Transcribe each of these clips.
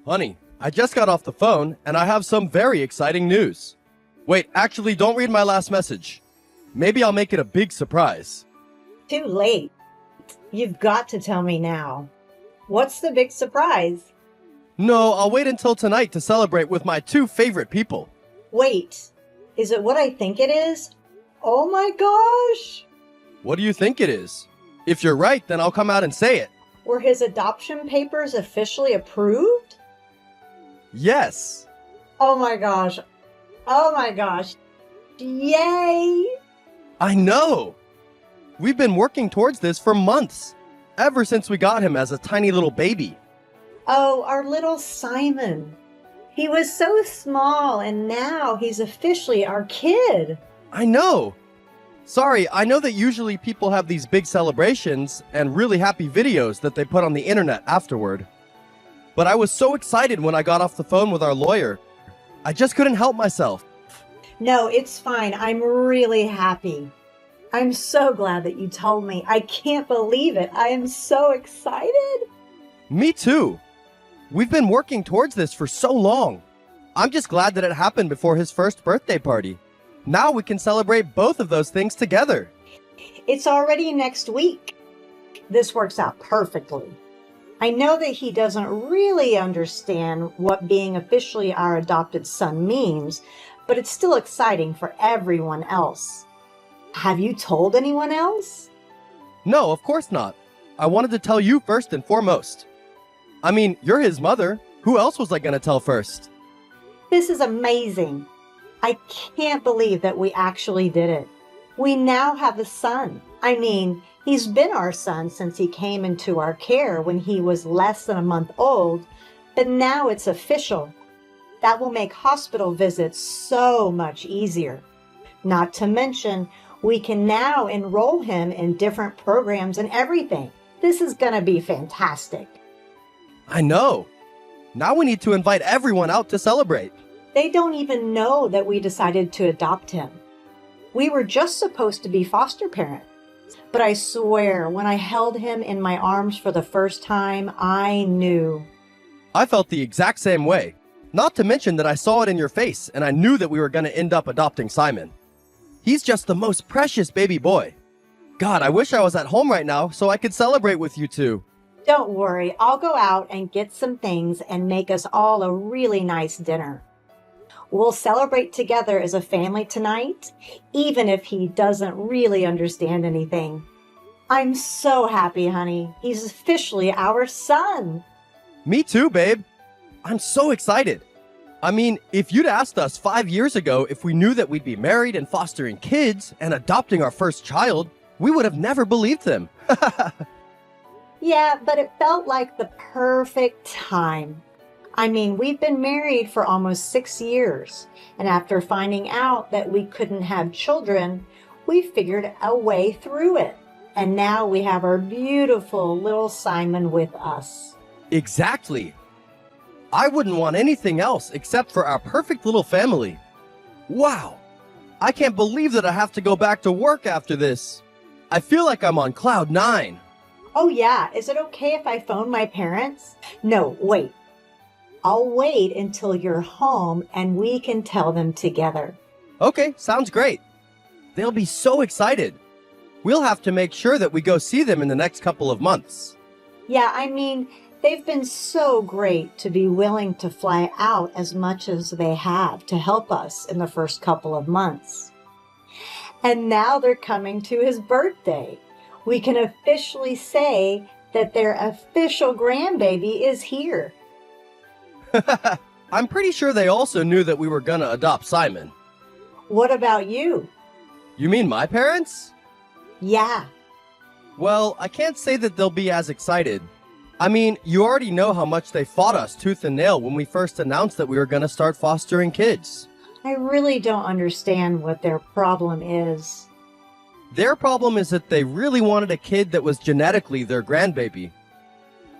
Honey, I just got off the phone and I have some very exciting news. Wait, actually, don't read my last message. Maybe I'll make it a big surprise. Too late. You've got to tell me now. What's the big surprise? No, I'll wait until tonight to celebrate with my two favorite people. Wait, is it what I think it is? Oh my gosh! What do you think it is? If you're right, then I'll come out and say it. Were his adoption papers officially approved? Yes. Oh my gosh. Oh my gosh. Yay! I know. We've been working towards this for months, ever since we got him as a tiny little baby. Oh, our little Simon. He was so small and now he's officially our kid. I know. Sorry, I know that usually people have these big celebrations and really happy videos that they put on the internet afterward. But I was so excited when I got off the phone with our lawyer. I just couldn't help myself. No, it's fine. I'm really happy. I'm so glad that you told me. I can't believe it. I am so excited. Me too. We've been working towards this for so long. I'm just glad that it happened before his first birthday party. Now we can celebrate both of those things together. It's already next week. This works out perfectly. I know that he doesn't really understand what being officially our adopted son means, but it's still exciting for everyone else. Have you told anyone else? No, of course not. I wanted to tell you first and foremost. I mean, you're his mother. Who else was I going to tell first? This is amazing. I can't believe that we actually did it. We now have a son. I mean, he's been our son since he came into our care when he was less than a month old, but now it's official. That will make hospital visits so much easier. Not to mention, we can now enroll him in different programs and everything. This is going to be fantastic. I know. Now we need to invite everyone out to celebrate. They don't even know that we decided to adopt him. We were just supposed to be foster parents. But I swear, when I held him in my arms for the first time, I knew. I felt the exact same way. Not to mention that I saw it in your face and I knew that we were going to end up adopting Simon. He's just the most precious baby boy. God, I wish I was at home right now so I could celebrate with you two. Don't worry, I'll go out and get some things and make us all a really nice dinner. We'll celebrate together as a family tonight, even if he doesn't really understand anything. I'm so happy, honey. He's officially our son. Me too, babe. I'm so excited. I mean, if you'd asked us 5 years ago if we knew that we'd be married and fostering kids and adopting our first child, we would have never believed them. Yeah, but it felt like the perfect time. I mean, we've been married for almost 6 years, and after finding out that we couldn't have children, we figured a way through it. And now we have our beautiful little Simon with us. Exactly. I wouldn't want anything else except for our perfect little family. Wow. I can't believe that I have to go back to work after this. I feel like I'm on cloud 9. Oh yeah, is it okay if I phone my parents? No, wait. I'll wait until you're home and we can tell them together. Okay, sounds great. They'll be so excited. We'll have to make sure that we go see them in the next couple of months. Yeah, I mean, they've been so great to be willing to fly out as much as they have to help us in the first couple of months. And now they're coming to his birthday. We can officially say that their official grandbaby is here. I'm pretty sure they also knew that we were gonna adopt Simon. What about you? You mean my parents? Yeah. Well, I can't say that they'll be as excited. I mean, you already know how much they fought us tooth and nail when we first announced that we were gonna start fostering kids. I really don't understand what their problem is. Their problem is that they really wanted a kid that was genetically their grandbaby.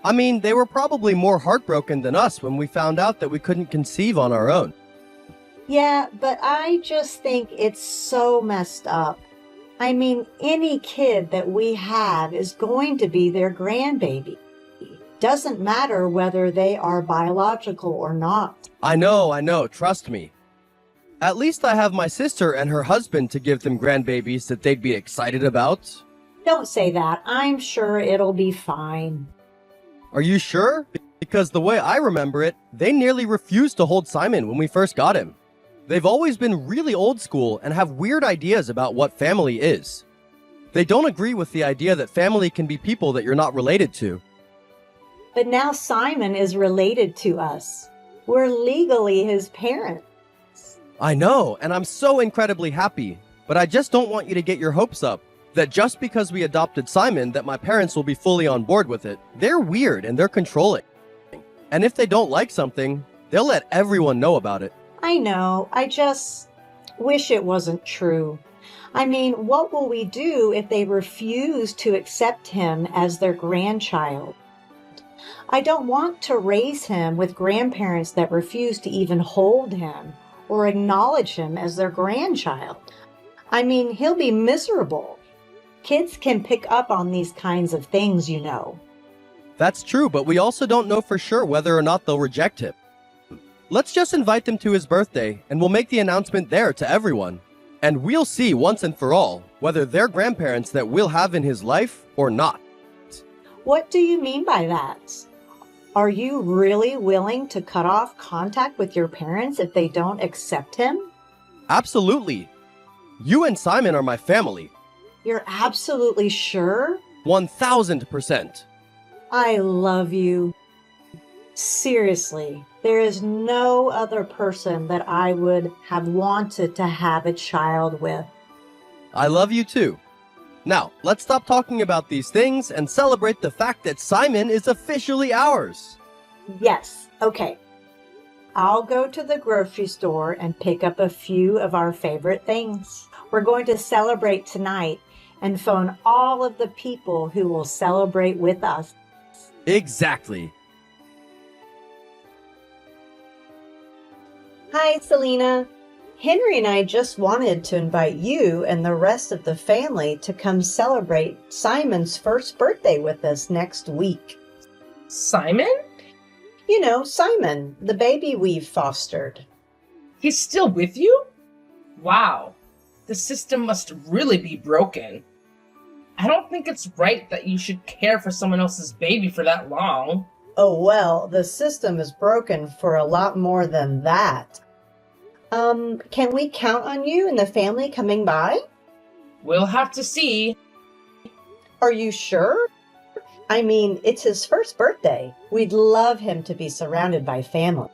I mean, they were probably more heartbroken than us when we found out that we couldn't conceive on our own. Yeah, but I just think it's so messed up. I mean, any kid that we have is going to be their grandbaby. Doesn't matter whether they are biological or not. I know, trust me. At least I have my sister and her husband to give them grandbabies that they'd be excited about. Don't say that. I'm sure it'll be fine. Are you sure? Because the way I remember it, they nearly refused to hold Simon when we first got him. They've always been really old school and have weird ideas about what family is. They don't agree with the idea that family can be people that you're not related to. But now Simon is related to us. We're legally his parents. I know, and I'm so incredibly happy, but I just don't want you to get your hopes up that just because we adopted Simon that my parents will be fully on board with it. They're weird and they're controlling. And if they don't like something, they'll let everyone know about it. I know, I just wish it wasn't true. I mean, what will we do if they refuse to accept him as their grandchild? I don't want to raise him with grandparents that refuse to even hold him or acknowledge him as their grandchild. I mean, he'll be miserable. Kids can pick up on these kinds of things, you know. That's true, but we also don't know for sure whether or not they'll reject him. Let's just invite them to his birthday, and we'll make the announcement there to everyone. And we'll see once and for all whether they're grandparents that we'll have in his life or not. What do you mean by that? Are you really willing to cut off contact with your parents if they don't accept him? Absolutely. You and Simon are my family. You're absolutely sure? 1000%. I love you. Seriously, there is no other person that I would have wanted to have a child with. I love you too. Now, let's stop talking about these things and celebrate the fact that Simon is officially ours. Yes, okay. I'll go to the grocery store and pick up a few of our favorite things. We're going to celebrate tonight and phone all of the people who will celebrate with us. Exactly. Hi, Selena. Henry and I just wanted to invite you and the rest of the family to come celebrate Simon's first birthday with us next week. Simon? You know, Simon, the baby we've fostered. He's still with you? Wow. The system must really be broken. I don't think it's right that you should care for someone else's baby for that long. Oh, well, the system is broken for a lot more than that. Can we count on you and the family coming by? We'll have to see. Are you sure? I mean, it's his first birthday. We'd love him to be surrounded by family.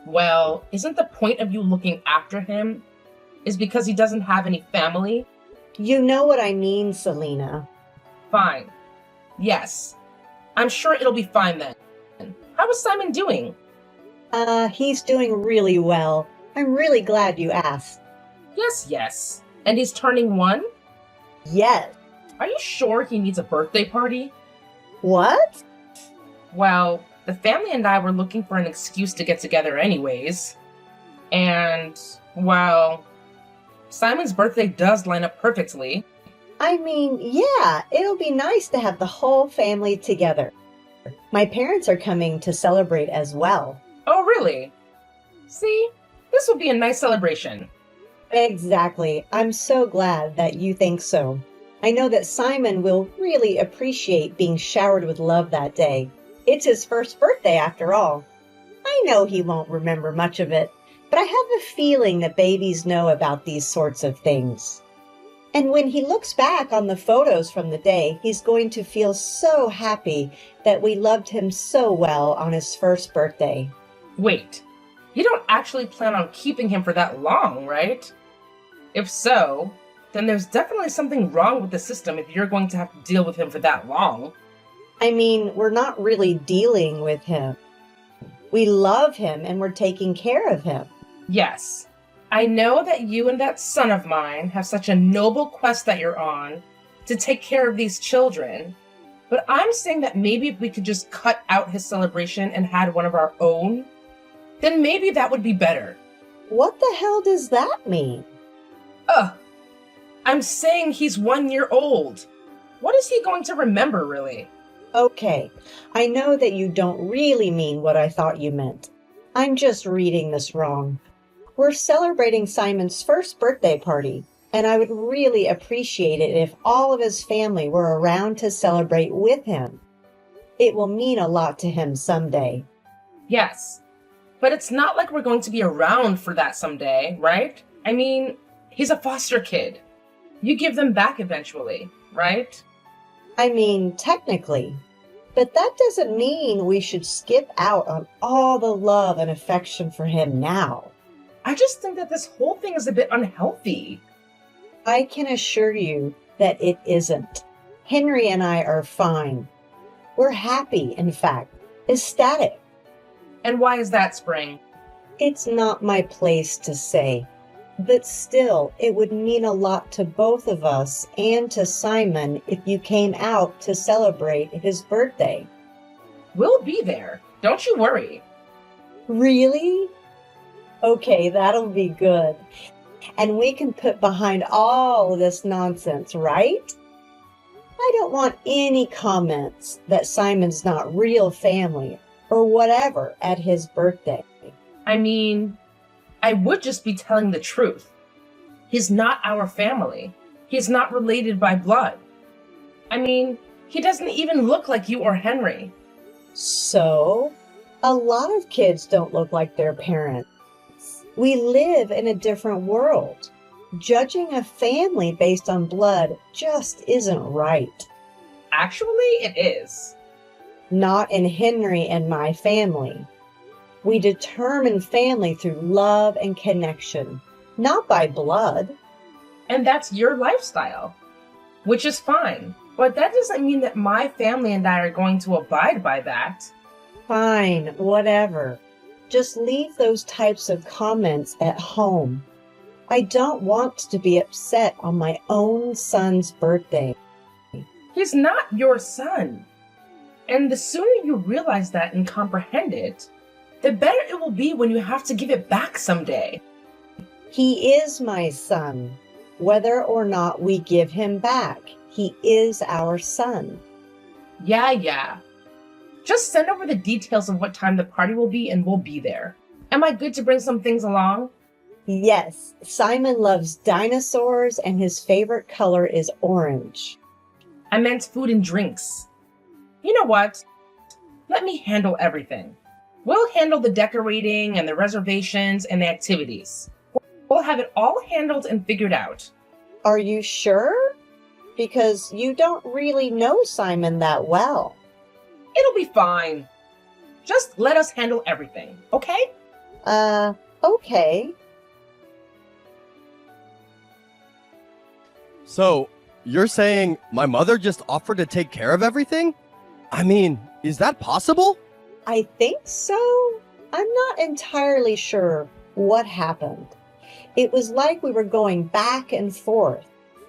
Well, isn't the point of you looking after him is because he doesn't have any family? You know what I mean, Selena. Fine. Yes. I'm sure it'll be fine then. How is Simon doing? He's doing really well. I'm really glad you asked. Yes. And he's turning 1? Yes. Are you sure he needs a birthday party? What? Well, the family and I were looking for an excuse to get together anyways. And, well, Simon's birthday does line up perfectly. I mean, yeah, it'll be nice to have the whole family together. My parents are coming to celebrate as well. Oh, really? See, this will be a nice celebration. Exactly. I'm so glad that you think so. I know that Simon will really appreciate being showered with love that day. It's his first birthday after all. I know he won't remember much of it, but I have a feeling that babies know about these sorts of things. And when he looks back on the photos from the day, he's going to feel so happy that we loved him so well on his first birthday. Wait, you don't actually plan on keeping him for that long, right? If so, then there's definitely something wrong with the system if you're going to have to deal with him for that long. I mean, we're not really dealing with him. We love him and we're taking care of him. Yes. I know that you and that son of mine have such a noble quest that you're on to take care of these children, but I'm saying that maybe if we could just cut out his celebration and had one of our own, then maybe that would be better. What the hell does that mean? Ugh. I'm saying he's 1 year old. What is he going to remember, really? Okay, I know that you don't really mean what I thought you meant. I'm just reading this wrong. We're celebrating Simon's first birthday party, and I would really appreciate it if all of his family were around to celebrate with him. It will mean a lot to him someday. Yes, but it's not like we're going to be around for that someday, right? I mean, he's a foster kid. You give them back eventually, right? I mean, technically. But that doesn't mean we should skip out on all the love and affection for him now. I just think that this whole thing is a bit unhealthy. I can assure you that it isn't. Henry and I are fine. We're happy, in fact, ecstatic. And why is that, Spring? It's not my place to say. But still, it would mean a lot to both of us and to Simon if you came out to celebrate his birthday. We'll be there. Don't you worry. Really? Okay, that'll be good. And we can put behind all this nonsense, right? I don't want any comments that Simon's not real family or whatever at his birthday. I mean, I would just be telling the truth. He's not our family. He's not related by blood. I mean, he doesn't even look like you or Henry. So, a lot of kids don't look like their parents. We live in a different world. Judging a family based on blood just isn't right. Actually, it is. Not in Henry and my family. We determine family through love and connection, not by blood. And that's your lifestyle, which is fine. But that doesn't mean that my family and I are going to abide by that. Fine, whatever. Just leave those types of comments at home. I don't want to be upset on my own son's birthday. He's not your son. And the sooner you realize that and comprehend it, the better it will be when you have to give it back someday. He is my son. Whether or not we give him back, he is our son. Yeah. Just send over the details of what time the party will be and we'll be there. Am I good to bring some things along? Yes, Simon loves dinosaurs and his favorite color is orange. I meant food and drinks. You know what? Let me handle everything. We'll handle the decorating and the reservations and the activities. We'll have it all handled and figured out. Are you sure? Because you don't really know Simon that well. It'll be fine. Just let us handle everything, okay? Okay. So, you're saying my mother just offered to take care of everything? I mean, is that possible? I think so. I'm not entirely sure what happened. It was like we were going back and forth.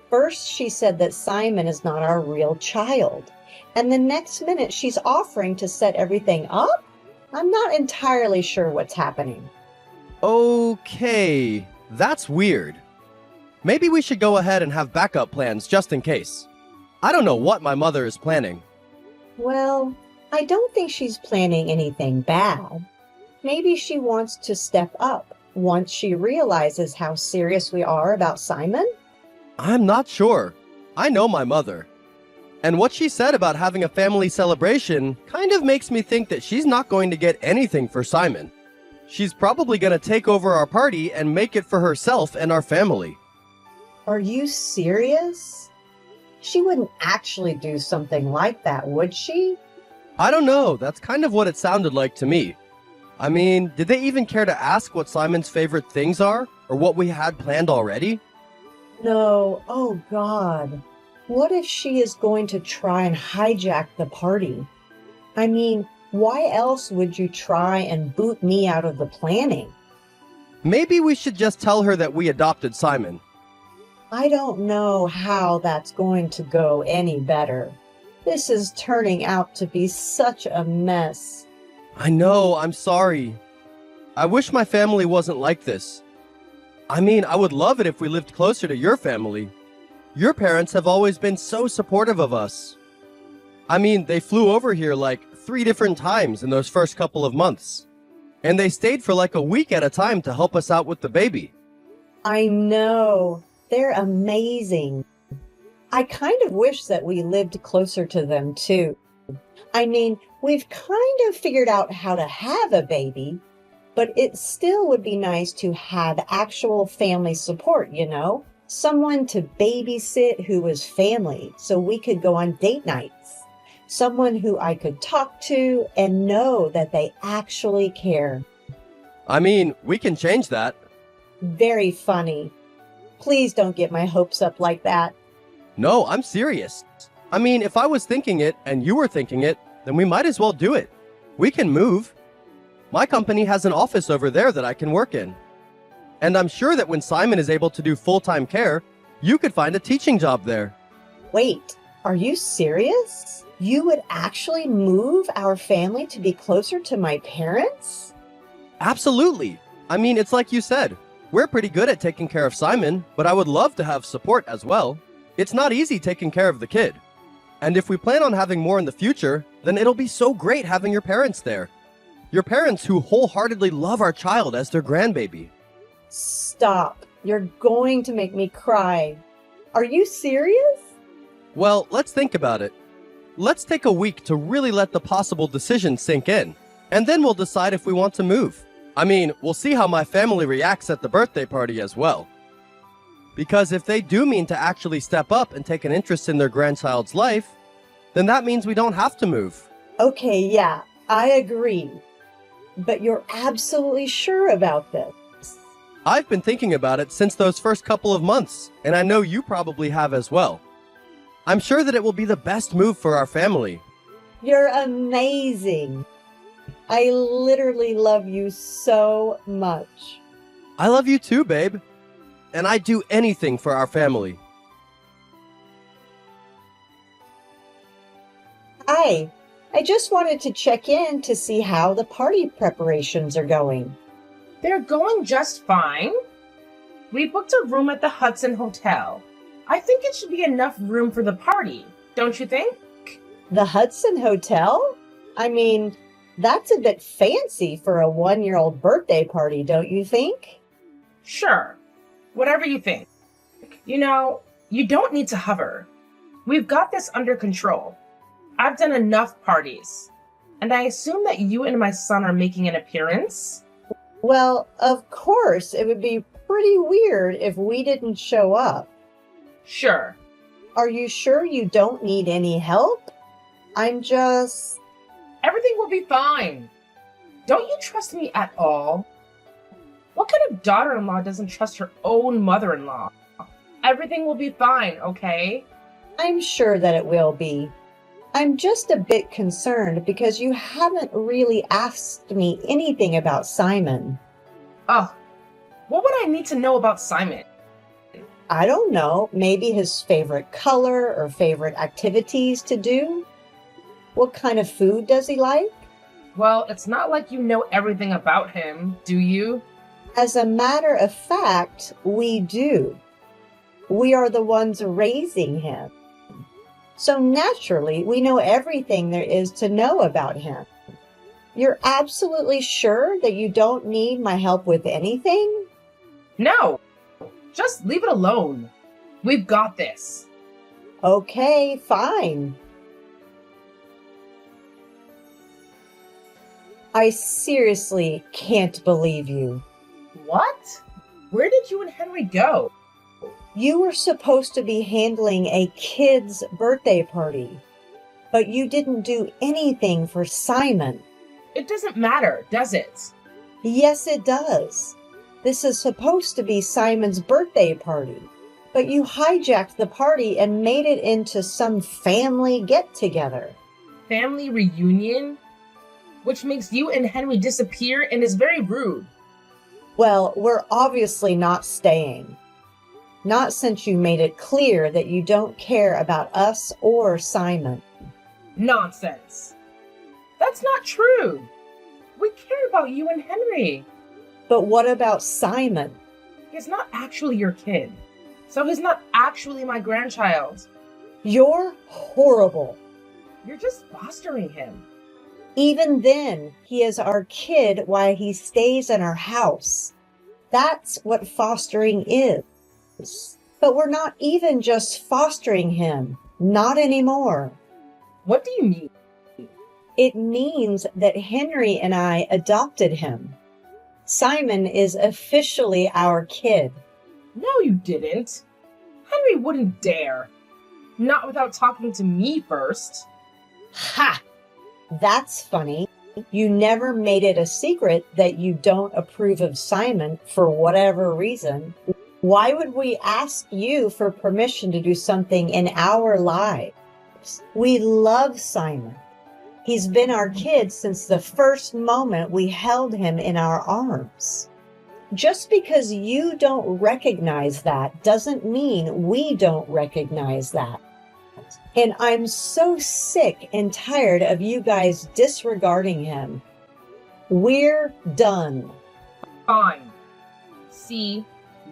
First, she said that Simon is not our real child. And the next minute, she's offering to set everything up? I'm not entirely sure what's happening. Okay, that's weird. Maybe we should go ahead and have backup plans just in case. I don't know what my mother is planning. Well, I don't think she's planning anything bad. Maybe she wants to step up once she realizes how serious we are about Simon. I'm not sure. I know my mother. And what she said about having a family celebration kind of makes me think that she's not going to get anything for Simon. She's probably going to take over our party and make it for herself and our family. Are you serious? She wouldn't actually do something like that, would she? I don't know. That's kind of what it sounded like to me. I mean, did they even care to ask what Simon's favorite things are? Or what we had planned already? No. Oh, God. What if she is going to try and hijack the party? I mean, why else would you try and boot me out of the planning? Maybe we should just tell her that we adopted Simon. I don't know how that's going to go any better. This is turning out to be such a mess. I know, I'm sorry. I wish my family wasn't like this. I mean, I would love it if we lived closer to your family. Your parents have always been so supportive of us. I mean, they flew over here like 3 different times in those first couple of months. And they stayed for like a week at a time to help us out with the baby. I know. They're amazing. I kind of wish that we lived closer to them too. I mean, we've kind of figured out how to have a baby, but it still would be nice to have actual family support, you know? Someone to babysit who was family so we could go on date nights. Someone who I could talk to and know that they actually care. I mean, we can change that. Very funny. Please don't get my hopes up like that. No, I'm serious. I mean, if I was thinking it and you were thinking it, then we might as well do it. We can move. My company has an office over there that I can work in. And I'm sure that when Simon is able to do full-time care, you could find a teaching job there. Wait, are you serious? You would actually move our family to be closer to my parents? Absolutely. I mean, it's like you said. We're pretty good at taking care of Simon, but I would love to have support as well. It's not easy taking care of the kid. And if we plan on having more in the future, then it'll be so great having your parents there. Your parents who wholeheartedly love our child as their grandbaby. Stop. You're going to make me cry. Are you serious? Well, let's think about it. Let's take a week to really let the possible decision sink in, and then we'll decide if we want to move. I mean, we'll see how my family reacts at the birthday party as well. Because if they do mean to actually step up and take an interest in their grandchild's life, then that means we don't have to move. Okay, yeah, I agree. But you're absolutely sure about this? I've been thinking about it since those first couple of months, and I know you probably have as well. I'm sure that it will be the best move for our family. You're amazing. I literally love you so much. I love you too, babe. And I'd do anything for our family. Hi, I just wanted to check in to see how the party preparations are going. They're going just fine. We booked a room at the Hudson Hotel. I think it should be enough room for the party, don't you think? The Hudson Hotel? I mean, that's a bit fancy for a 1-year-old birthday party, don't you think? Sure. Whatever you think. You know, you don't need to hover. We've got this under control. I've done enough parties. And I assume that you and my son are making an appearance? Well, of course, it would be pretty weird if we didn't show up. Sure. Are you sure you don't need any help? Everything will be fine. Don't you trust me at all? What kind of daughter-in-law doesn't trust her own mother-in-law? Everything will be fine, okay? I'm sure that it will be. I'm just a bit concerned because you haven't really asked me anything about Simon. Oh, what would I need to know about Simon? I don't know, maybe his favorite color or favorite activities to do? What kind of food does he like? Well, it's not like you know everything about him, do you? As a matter of fact, we do. We are the ones raising him. So naturally, we know everything there is to know about him. You're absolutely sure that you don't need my help with anything? No, just leave it alone. We've got this. Okay, fine. I seriously can't believe you. What? Where did you and Henry go? You were supposed to be handling a kid's birthday party, but you didn't do anything for Simon. It doesn't matter, does it? Yes, it does. This is supposed to be Simon's birthday party, but you hijacked the party and made it into some family get-together. Family reunion? Which makes you and Henry disappear and is very rude. Well, we're obviously not staying. Not since you made it clear that you don't care about us or Simon. Nonsense. That's not true. We care about you and Henry. But what about Simon? He's not actually your kid. So he's not actually my grandchild. You're horrible. You're just fostering him. Even then, he is our kid while he stays in our house. That's what fostering is. But we're not even just fostering him. Not anymore. What do you mean? It means that Henry and I adopted him. Simon is officially our kid. No, you didn't. Henry wouldn't dare. Not without talking to me first. Ha! That's funny. You never made it a secret that you don't approve of Simon for whatever reason. Why would we ask you for permission to do something in our lives? We love Simon. He's been our kid since the first moment we held him in our arms. Just because you don't recognize that doesn't mean we don't recognize that. And I'm so sick and tired of you guys disregarding him. We're done. Fine. See,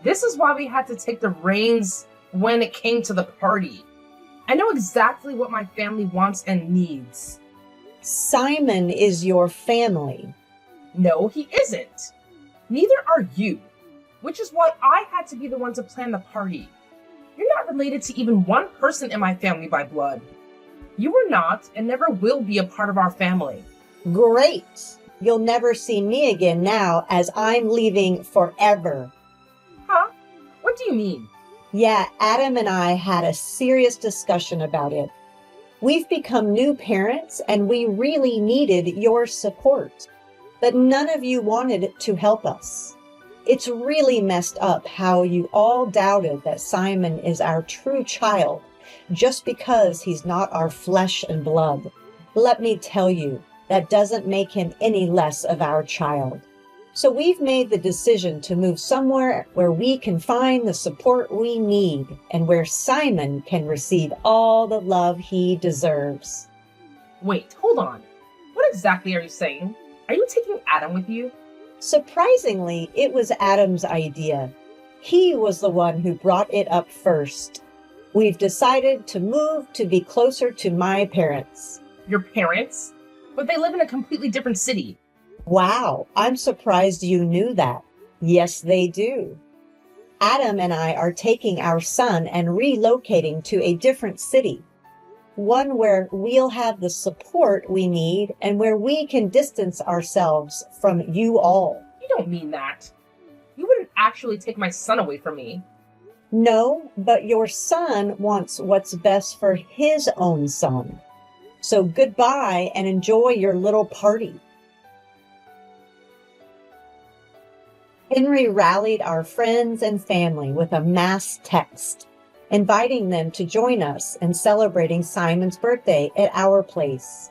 this is why we had to take the reins when it came to the party. I know exactly what my family wants and needs. Simon is your family. No, he isn't. Neither are you. Which is why I had to be the one to plan the party. You're not related to even one person in my family by blood. You are not and never will be a part of our family. Great. You'll never see me again now as I'm leaving forever. Huh? What do you mean? Yeah, Adam and I had a serious discussion about it. We've become new parents and we really needed your support. But none of you wanted to help us. It's really messed up how you all doubted that Simon is our true child just because he's not our flesh and blood. Let me tell you, that doesn't make him any less of our child. So we've made the decision to move somewhere where we can find the support we need and where Simon can receive all the love he deserves. Wait, hold on. What exactly are you saying? Are you taking Adam with you? Surprisingly, it was Adam's idea. He was the one who brought it up first. We've decided to move to be closer to my parents. Your parents? But they live in a completely different city. Wow, I'm surprised you knew that. Yes, they do. Adam and I are taking our son and relocating to a different city. One where we'll have the support we need and where we can distance ourselves from you all. You don't mean that. You wouldn't actually take my son away from me. No, but your son wants what's best for his own son. So goodbye and enjoy your little party. Henry rallied our friends and family with a mass text, inviting them to join us in celebrating Simon's birthday at our place.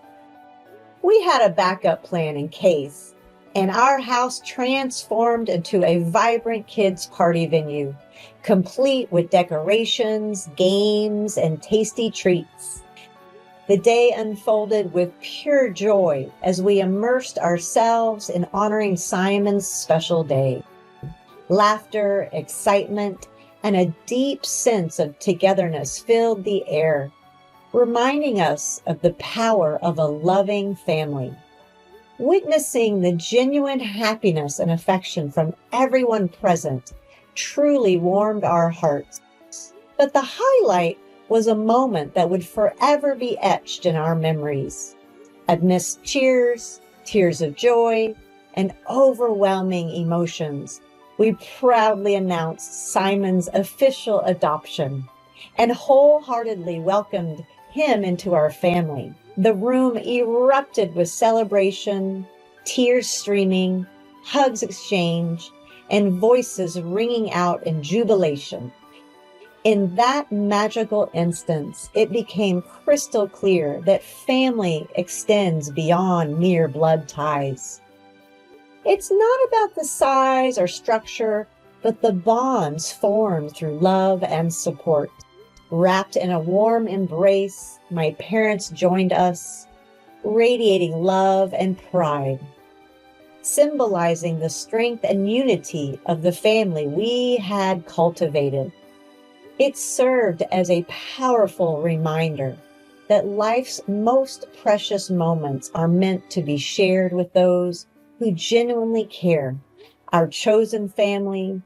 We had a backup plan in case, and our house transformed into a vibrant kids' party venue, complete with decorations, games, and tasty treats. The day unfolded with pure joy as we immersed ourselves in honoring Simon's special day. Laughter, excitement, and a deep sense of togetherness filled the air, reminding us of the power of a loving family. Witnessing the genuine happiness and affection from everyone present truly warmed our hearts. But the highlight was a moment that would forever be etched in our memories. Amidst cheers, tears of joy, and overwhelming emotions, we proudly announced Simon's official adoption and wholeheartedly welcomed him into our family. The room erupted with celebration, tears streaming, hugs exchanged, and voices ringing out in jubilation. In that magical instance, it became crystal clear that family extends beyond mere blood ties. It's not about the size or structure, but the bonds formed through love and support. Wrapped in a warm embrace, my parents joined us, radiating love and pride, symbolizing the strength and unity of the family we had cultivated. It served as a powerful reminder that life's most precious moments are meant to be shared with those who genuinely care. Our chosen family,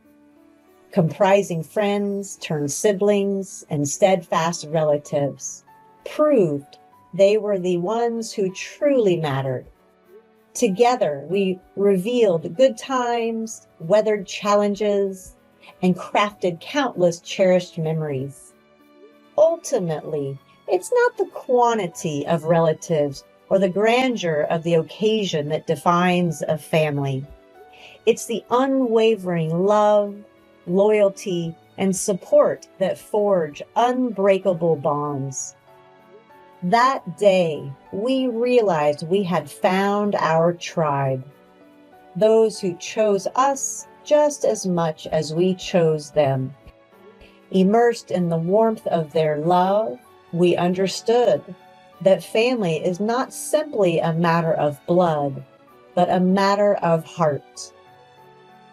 comprising friends turned siblings and steadfast relatives, proved they were the ones who truly mattered. Together, we revealed good times, weathered challenges, and crafted countless cherished memories. Ultimately, it's not the quantity of relatives or the grandeur of the occasion that defines a family. It's the unwavering love, loyalty, and support that forge unbreakable bonds. That day, we realized we had found our tribe, those who chose us just as much as we chose them. Immersed in the warmth of their love, we understood that family is not simply a matter of blood, but a matter of heart.